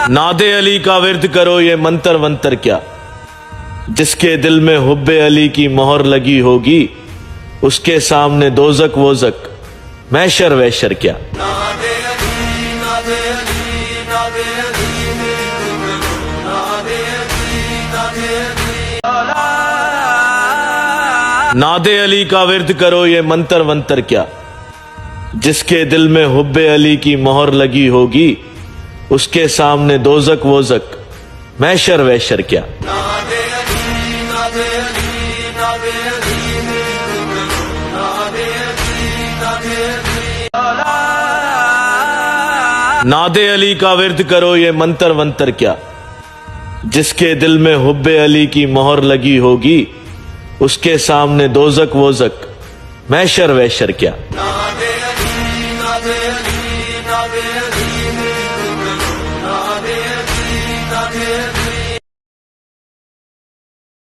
नादे अली का विर्द करो ये मंतर वंतर क्या, जिसके दिल में हुब्बे अली की मोहर लगी होगी, उसके सामने दोजक वोजक मैशर वैशर क्या। नादे अली का विर्द करो ये मंतर वंतर क्या, जिसके दिल में हुब्बे अली की मोहर लगी होगी, उसके सामने दोजक वोजक मैशर वैशर क्या। नादे अली का विर्द करो ये मंतर वंतर क्या, जिसके दिल में हुब्बे अली की मोहर लगी होगी, उसके सामने दोजक वोजक मैशर वैशर क्या।